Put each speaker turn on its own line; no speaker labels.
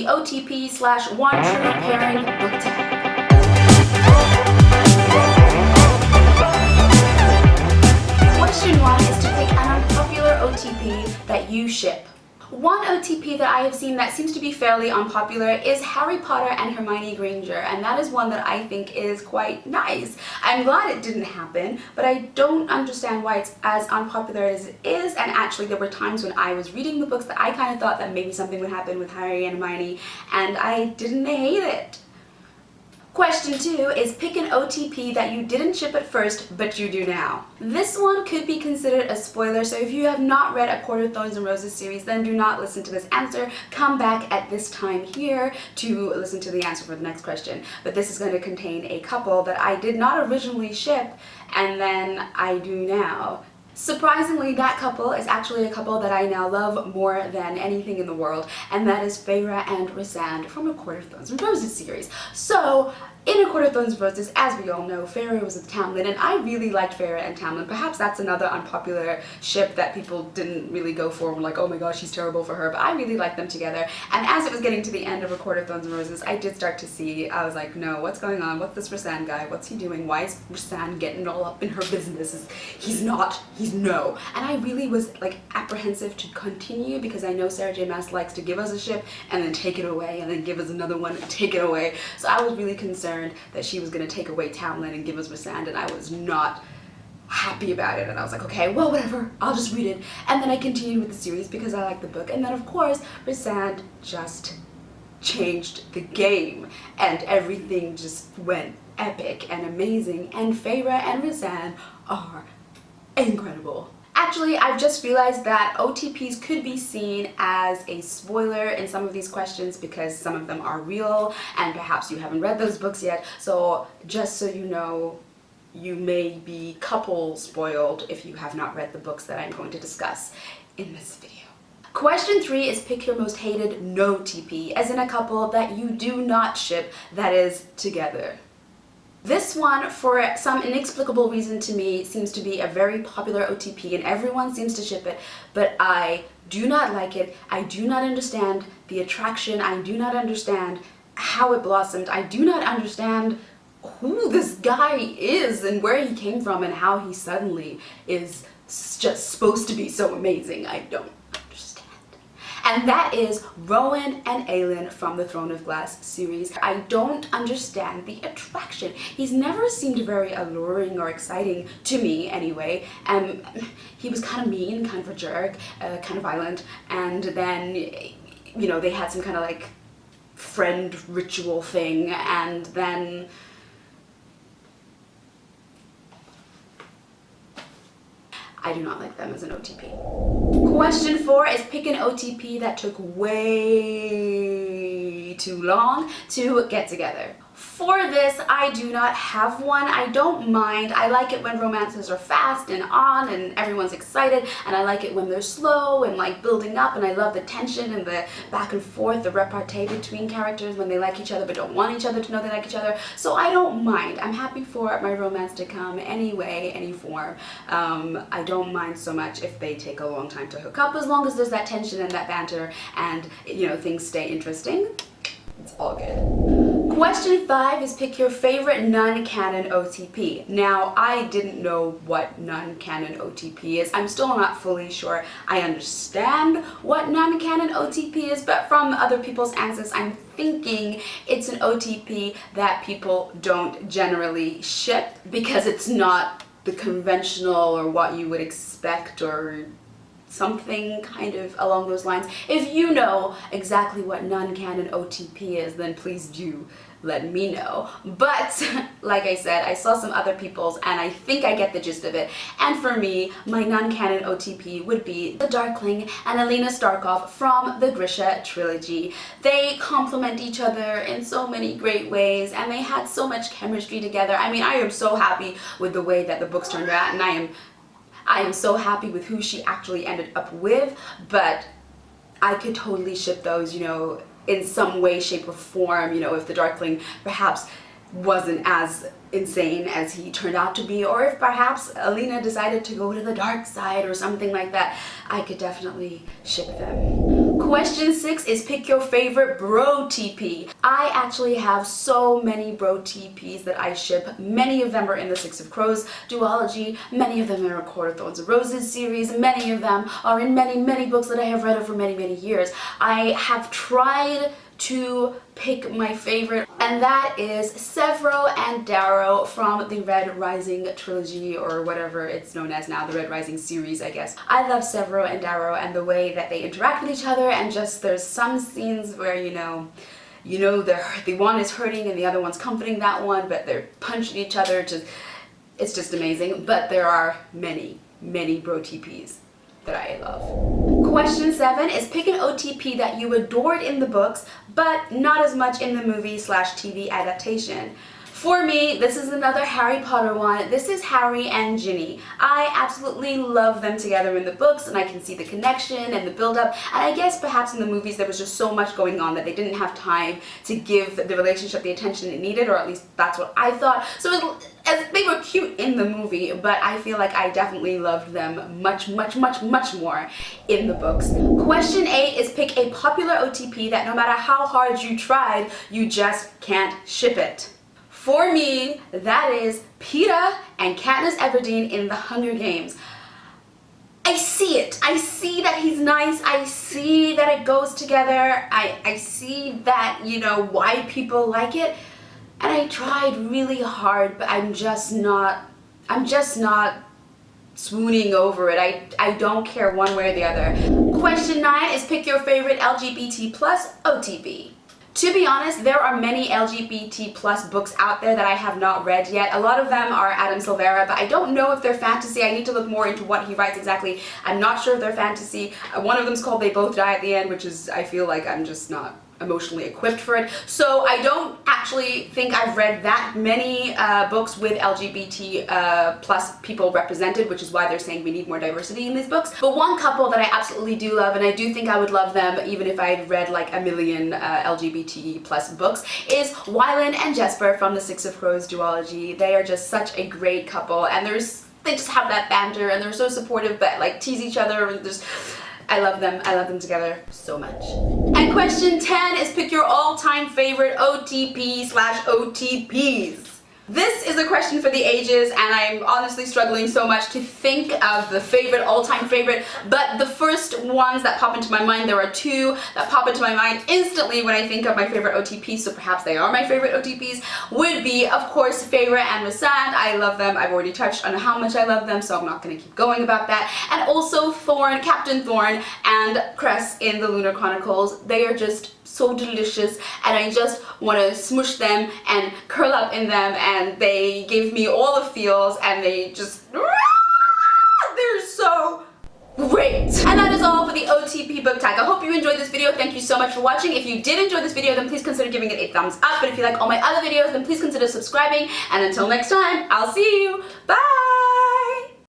OTP/one true pairing book tag. Question 1 is to pick an unpopular OTP that you ship. One OTP that I have seen that seems to be fairly unpopular is Harry Potter and Hermione Granger, and that is one that I think is quite nice. I'm glad it didn't happen, but I don't understand why it's as unpopular as it is, and actually there were times when I was reading the books that I kind of thought that maybe something would happen with Harry and Hermione, and I didn't hate it. Question 2 is pick an OTP that you didn't ship at first, but you do now. This one could be considered a spoiler, so if you have not read A Court of Thorns and Roses series, then do not listen to this answer. Come back at this time here to listen to the answer for the next question. But this is going to contain a couple that I did not originally ship, and then I do now. Surprisingly, that couple is actually a couple that I now love more than anything in the world, and that is Feyre and Rhysand from A Court of Thorns and Roses series. So, in A Court of Thorns and Roses, as we all know, Feyre was with Tamlin, and I really liked Feyre and Tamlin. Perhaps that's another unpopular ship that people didn't really go for, and were like, oh my gosh, she's terrible for her, but I really liked them together. And as it was getting to the end of A Court of Thorns and Roses, I did start to see, I was like, no, what's going on? What's this Rhysand guy? What's he doing? Why is Rhysand getting all up in her business? He's no. And I really was like apprehensive to continue because I know Sarah J. Maas likes to give us a ship and then take it away and then give us another one and take it away. So I was really concerned that she was going to take away Tamlin and give us Rhysand, and I was not happy about it. And I was like, okay, well, whatever, I'll just read it. And then I continued with the series because I liked the book. And then of course, Rhysand just changed the game and everything just went epic and amazing, and Feyre and Rhysand are incredible. Actually, I've just realized that OTPs could be seen as a spoiler in some of these questions because some of them are real and perhaps you haven't read those books yet. So just so you know, you may be couple spoiled if you have not read the books that I'm going to discuss in this video. Question 3 is pick your most hated no TP, as in a couple that you do not ship that is together. This one, for some inexplicable reason to me, seems to be a very popular OTP and everyone seems to ship it, but I do not like it. I do not understand the attraction. I do not understand how it blossomed. I do not understand who this guy is and where he came from and how he suddenly is just supposed to be so amazing. I don't understand. And that is Rowan and Aelin from the Throne of Glass series. I don't understand the attraction. He's never seemed very alluring or exciting to me anyway. He was kind of mean, kind of a jerk, kind of violent, and then, you know, they had some kind of like friend ritual thing, and then I do not like them as an OTP. Question 4 is pick an OTP that took way too long to get together. For this, I do not have one. I don't mind. I like it when romances are fast and on and everyone's excited, and I like it when they're slow and like building up, and I love the tension and the back and forth, the repartee between characters when they like each other but don't want each other to know they like each other. So I don't mind. I'm happy for my romance to come any way, any form. I don't mind so much if they take a long time to hook up, as long as there's that tension and that banter and, you know, things stay interesting. It's all good. Question 5 is pick your favorite non-canon OTP. Now, I didn't know what non-canon OTP is. I'm still not fully sure I understand what non-canon OTP is, but from other people's answers, I'm thinking it's an OTP that people don't generally ship because it's not the conventional or what you would expect or something kind of along those lines. If you know exactly what non-canon OTP is, then please do let me know. But like I said, I saw some other people's and I think I get the gist of it. And for me, my non-canon OTP would be the Darkling and Alina Starkov from the Grisha trilogy. They complement each other in so many great ways and they had so much chemistry together. I mean, I am so happy with the way that the books turned out, and I am so happy with who she actually ended up with, but I could totally ship those, you know, in some way, shape, or form, you know, if the Darkling perhaps wasn't as insane as he turned out to be, or if perhaps Alina decided to go to the dark side or something like that, I could definitely ship them. Question 6 is pick your favorite bro TP. I actually have so many bro TPs that I ship. Many of them are in the Six of Crows duology, many of them are in Court of Thorns and Roses series, many of them are in many books that I have read over many years. I have tried to pick my favorite, and that is Severo and Darrow from the Red Rising trilogy, or whatever it's known as now, the Red Rising series, I guess. I love Severo and Darrow and the way that they interact with each other, and just there's some scenes where the one is hurting and the other one's comforting that one, but they're punching each other. It's just amazing. But there are many bro TPs that I love. Question 7 is pick an OTP that you adored in the books, but not as much in the movie/TV adaptation. For me, this is another Harry Potter one. This is Harry and Ginny. I absolutely love them together in the books, and I can see the connection and the build-up, and I guess perhaps in the movies there was just so much going on that they didn't have time to give the relationship the attention it needed, or at least that's what I thought. So they were cute in the movie, but I feel like I definitely loved them much more in the books. Question 8 is pick a popular OTP that no matter how hard you tried, you just can't ship it. For me, that is Peeta and Katniss Everdeen in The Hunger Games. I see it. I see that he's nice. I see that it goes together. I see that, why people like it. And I tried really hard, but I'm just not swooning over it. I don't care one way or the other. Question 9 is pick your favorite LGBT plus OTP. To be honest, there are many LGBT plus books out there that I have not read yet. A lot of them are Adam Silvera, but I don't know if they're fantasy. I need to look more into what he writes exactly. I'm not sure if they're fantasy. One of them is called They Both Die at the End, which is, I feel like I'm just not emotionally equipped for it. So I don't actually think I've read that many books with LGBT plus people represented, which is why they're saying we need more diversity in these books. But one couple that I absolutely do love, and I do think I would love them even if I had read like a million LGBT plus books, is Wylan and Jesper from the Six of Crows duology. They are just such a great couple, and they just have that banter, and they're so supportive, but like tease each other, and I love them together so much. And question 10 is pick your all-time favorite OTP/OTPs. This is a question for the ages, and I'm honestly struggling so much to think of the favorite, all-time favorite, but the first ones that pop into my mind, there are two that pop into my mind instantly when I think of my favorite OTPs, so perhaps they are my favorite OTPs, would be, of course, Feyre and Rhysand. I love them. I've already touched on how much I love them, so I'm not going to keep going about that. And also Thorn, Captain Thorn, and Cress in the Lunar Chronicles. They are just so delicious, and I just want to smush them and curl up in them, and they give me all the feels, and they're so great. And that is all for the OTP book tag. I hope you enjoyed this video. Thank you so much for watching. If you did enjoy this video, then please consider giving it a thumbs up, but if you like all my other videos, then please consider subscribing, and until next time, I'll see you. Bye!